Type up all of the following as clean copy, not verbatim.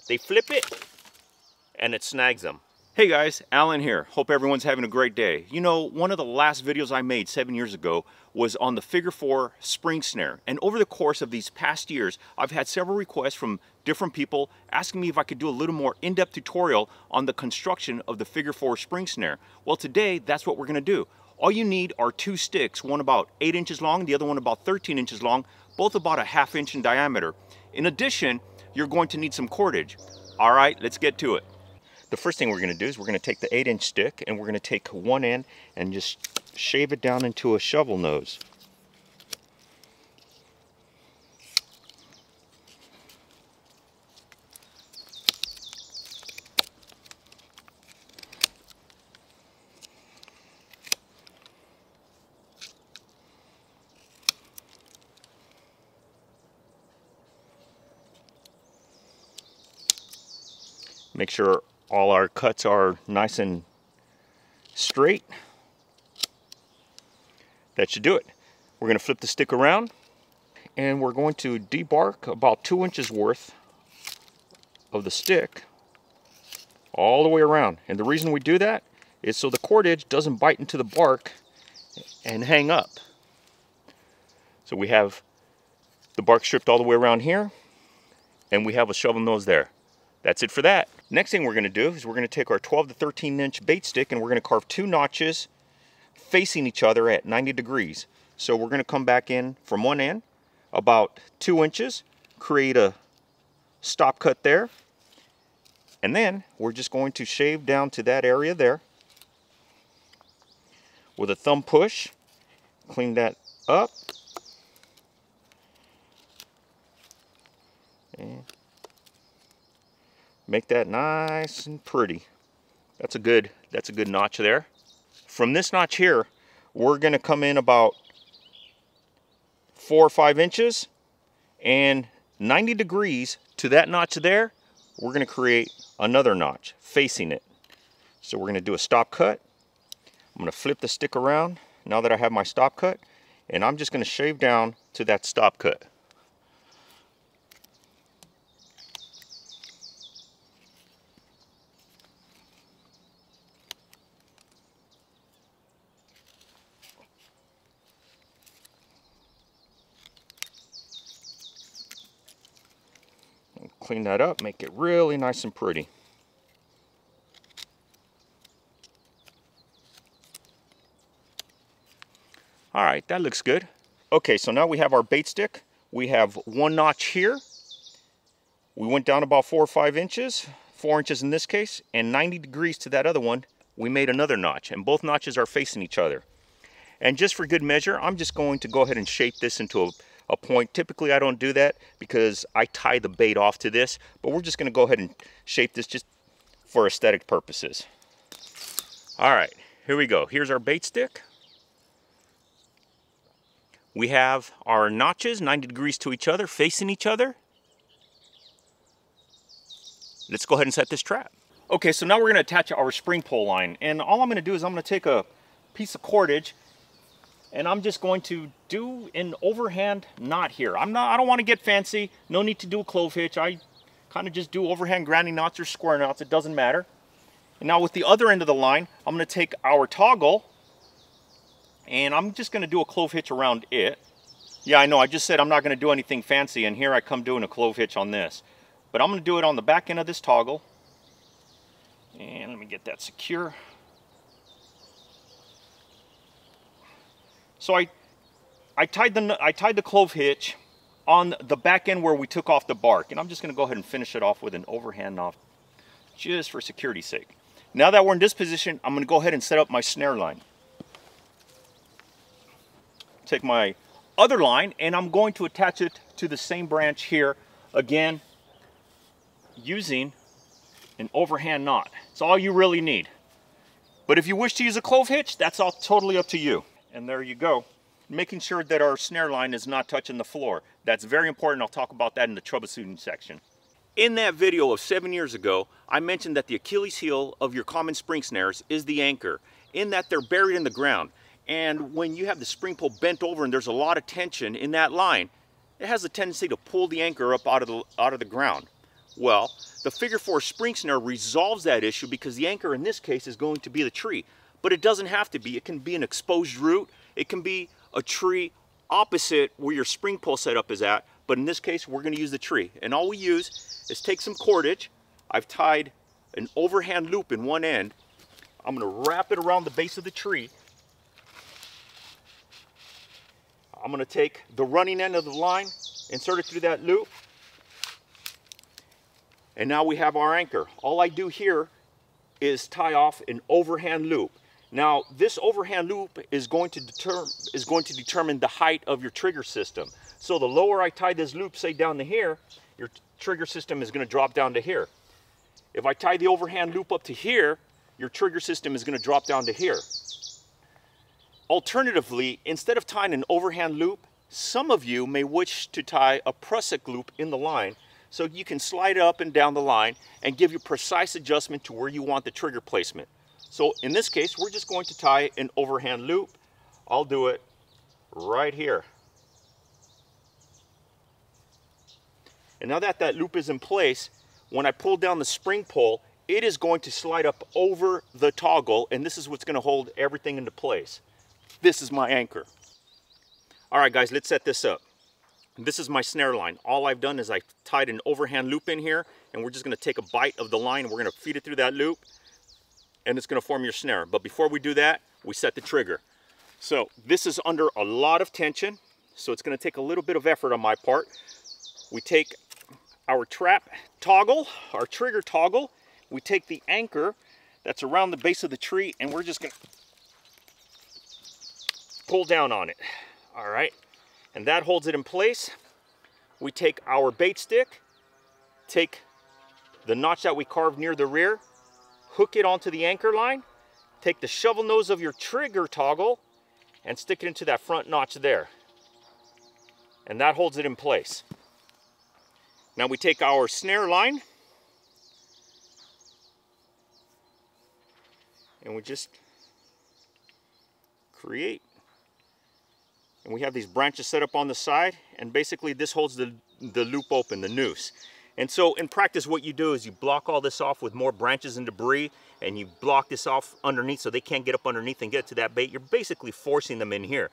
they flip it and it snags them. Hey guys, Alan here. Hope everyone's having a great day. You know, one of the last videos I made 7 years ago was on the figure 4 spring snare. And over the course of these past years, I've had several requests from different people asking me if I could do a little more in-depth tutorial on the construction of the figure 4 spring snare. Well, today, that's what we're gonna do. All you need are 2 sticks, one about 8 inches long, the other one about 13 inches long, both about a ½ inch in diameter. In addition, you're going to need some cordage. All right, let's get to it. The first thing we're going to do is we're going to take the 8-inch stick and we're going to take one end and just shave it down into a shovel nose. Make sure all our cuts are nice and straight. That should do it. We're going to flip the stick around and we're going to debark about 2 inches worth of the stick all the way around. And the reason we do that is so the cordage doesn't bite into the bark and hang up. So we have the bark stripped all the way around here and we have a shovel nose there. That's it for that. Next thing we're going to do is we're going to take our 12 to 13 inch bait stick and we're going to carve 2 notches facing each other at 90 degrees. So we're going to come back in from one end about 2 inches, create a stop cut there, and then we're just going to shave down to that area there with a thumb push. Clean that up. And make that nice and pretty. That's a good notch there. From this notch here, we're going to come in about 4 or 5 inches, and 90 degrees to that notch there, we're going to create another notch facing it. So we're going to do a stop cut. I'm going to flip the stick around now that I have my stop cut, and I'm just going to shave down to that stop cut. Clean that up, make it really nice and pretty. All right, that looks good. Okay, so now we have our bait stick. We have one notch here. We went down about 4 or 5 inches, 4 inches in this case, and 90 degrees to that other one, we made another notch, and both notches are facing each other. And just for good measure, I'm just going to go ahead and shape this into a point. Typically I don't do that because I tie the bait off to this, but we're just going to go ahead and shape this just for aesthetic purposes. All right, here we go. Here's our bait stick. We have our notches 90 degrees to each other, facing each other. Let's go ahead and set this trap. Okay, so now we're going to attach our spring pole line, and all I'm going to do is I'm going to take a piece of cordage and I'm just going to do an overhand knot here. I don't want to get fancy. No need to do a clove hitch. I kind of just do overhand granny knots or square knots. It doesn't matter. And now with the other end of the line, I'm going to take our toggle and I'm just going to do a clove hitch around it. Yeah, I know. I just said I'm not going to do anything fancy, and here I come doing a clove hitch on this. But I'm going to do it on the back end of this toggle. And let me get that secure. So I tied the clove hitch on the back end where we took off the bark, and I'm just going to go ahead and finish it off with an overhand knot just for security's sake. Now that we're in this position, I'm going to go ahead and set up my snare line. Take my other line and I'm going to attach it to the same branch here, again using an overhand knot. It's all you really need. But if you wish to use a clove hitch, that's all totally up to you. And there you go. Making sure that our snare line is not touching the floor. That's very important. I'll talk about that in the troubleshooting section. In that video of 7 years ago, I mentioned that the Achilles heel of your common spring snares is the anchor, in that they're buried in the ground. And when you have the spring pole bent over and there's a lot of tension in that line, it has a tendency to pull the anchor up out of the ground. Well, the figure 4 spring snare resolves that issue because the anchor in this case is going to be the tree. But it doesn't have to be. It can be an exposed root. It can be a tree opposite where your spring pole setup is at. But in this case, we're going to use the tree. And all we use is take some cordage. I've tied an overhand loop in one end. I'm going to wrap it around the base of the tree. I'm going to take the running end of the line, insert it through that loop. And now we have our anchor. All I do here is tie off an overhand loop. Now, this overhand loop is going to determine the height of your trigger system. So the lower I tie this loop, say down to here, your trigger system is going to drop down to here. If I tie the overhand loop up to here, your trigger system is going to drop down to here. Alternatively, instead of tying an overhand loop, some of you may wish to tie a prusik loop in the line so you can slide it up and down the line and give you precise adjustment to where you want the trigger placement. So in this case, we're just going to tie an overhand loop. I'll do it right here. And now that that loop is in place, when I pull down the spring pole, it is going to slide up over the toggle, and this is what's going to hold everything into place. This is my anchor. All right, guys, let's set this up. This is my snare line. All I've done is I tied an overhand loop in here, and we're just going to take a bite of the line, and we're going to feed it through that loop, and it's going to form your snare. But before we do that, we set the trigger. So this is under a lot of tension, so it's going to take a little bit of effort on my part. We take our trap toggle, our trigger toggle, we take the anchor that's around the base of the tree, and we're just going to pull down on it. All right, and that holds it in place. We take our bait stick, take the notch that we carved near the rear, hook it onto the anchor line, take the shovel nose of your trigger toggle, and stick it into that front notch there. And that holds it in place. Now we take our snare line, and we just create. And we have these branches set up on the side, and basically this holds the loop open, the noose. And so in practice, what you do is you block all this off with more branches and debris, and you block this off underneath so they can't get up underneath and get to that bait. You're basically forcing them in here.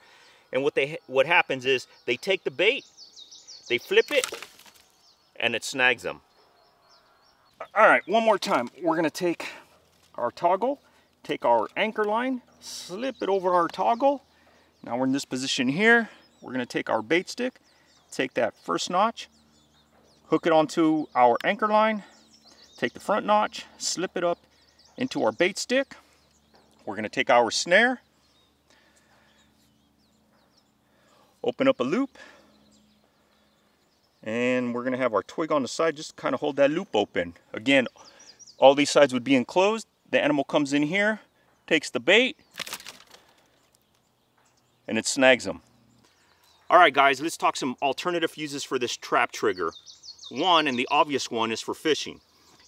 And what happens is they take the bait, they flip it, and it snags them. All right, one more time. We're gonna take our toggle, take our anchor line, slip it over our toggle. Now we're in this position here. We're gonna take our bait stick, take that first notch, hook it onto our anchor line, take the front notch, slip it up into our bait stick. We're gonna take our snare, open up a loop, and we're gonna have our twig on the side, just kind of hold that loop open. Again, all these sides would be enclosed. The animal comes in here, takes the bait, and it snags them. All right, guys, let's talk some alternative uses for this trap trigger. One, and the obvious one, is for fishing.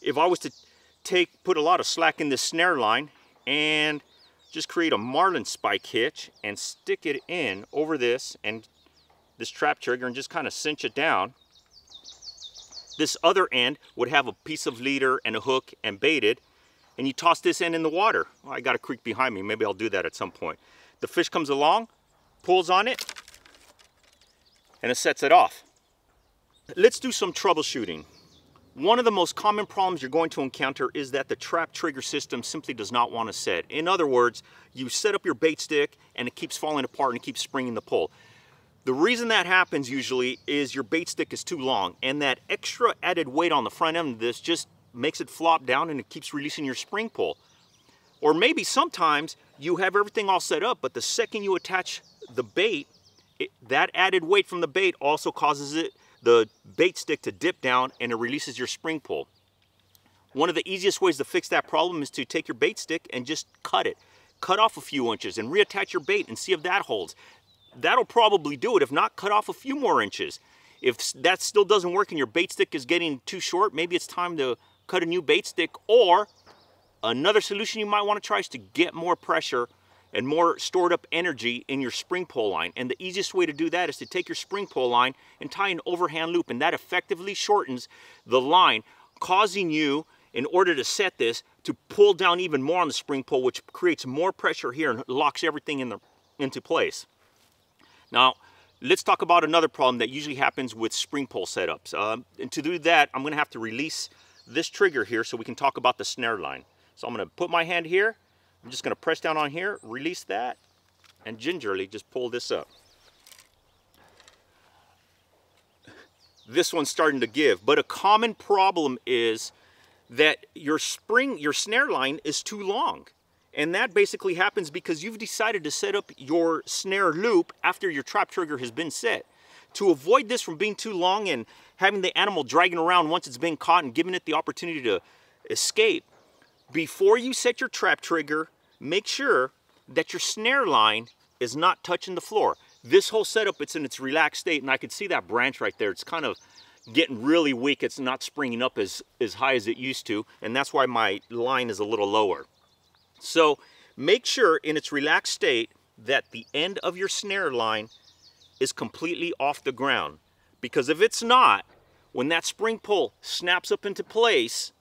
If I was to put a lot of slack in this snare line and just create a marlin spike hitch and stick it in over this and this trap trigger and just kind of cinch it down, this other end would have a piece of leader and a hook and baited, and you toss this end in the water. Well, I got a creek behind me. Maybe I'll do that at some point. The fish comes along, pulls on it, and it sets it off. Let's do some troubleshooting. One of the most common problems you're going to encounter is that the trap trigger system simply does not want to set. In other words, you set up your bait stick and it keeps falling apart and it keeps springing the pole. The reason that happens usually is your bait stick is too long, and that extra added weight on the front end of this just makes it flop down and it keeps releasing your spring pole. Or maybe sometimes you have everything all set up, but the second you attach the bait, that added weight from the bait also causes the bait stick to dip down, and it releases your spring pole. One of the easiest ways to fix that problem is to take your bait stick and just cut it. Cut off a few inches and reattach your bait and see if that holds. That'll probably do it. If not, cut off a few more inches. If that still doesn't work and your bait stick is getting too short, maybe it's time to cut a new bait stick. Or another solution you might want to try is to get more pressure and more stored up energy in your spring pole line. And the easiest way to do that is to take your spring pole line and tie an overhand loop, and that effectively shortens the line causing you, in order to set this, to pull down even more on the spring pull, which creates more pressure here and locks everything into place. Now, let's talk about another problem that usually happens with spring pull setups. And to do that, I'm gonna have to release this trigger here so we can talk about the snare line. So I'm gonna put my hand here, I'm just gonna press down on here, release that, and gingerly just pull this up. This one's starting to give, but a common problem is that your snare line is too long. And that basically happens because you've decided to set up your snare loop after your trap trigger has been set. To avoid this from being too long and having the animal dragging around once it's been caught and giving it the opportunity to escape, before you set your trap trigger, make sure that your snare line is not touching the floor. This whole setup, it's in its relaxed state, and I can see that branch right there. It's kind of getting really weak. It's not springing up as high as it used to, and that's why my line is a little lower. So make sure in its relaxed state that the end of your snare line is completely off the ground. Because if it's not, when that spring pull snaps up into place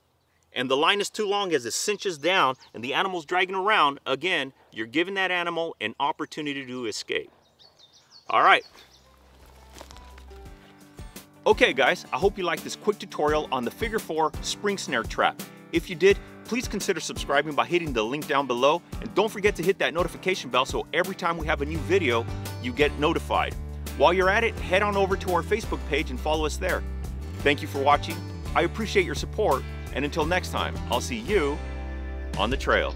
and the line is too long as it cinches down and the animal's dragging around, again, you're giving that animal an opportunity to escape. All right. Okay guys, I hope you liked this quick tutorial on the figure 4 spring snare trap. If you did, please consider subscribing by hitting the link down below, and don't forget to hit that notification bell so every time we have a new video, you get notified. While you're at it, head on over to our Facebook page and follow us there. Thank you for watching. I appreciate your support, and until next time, I'll see you on the trail.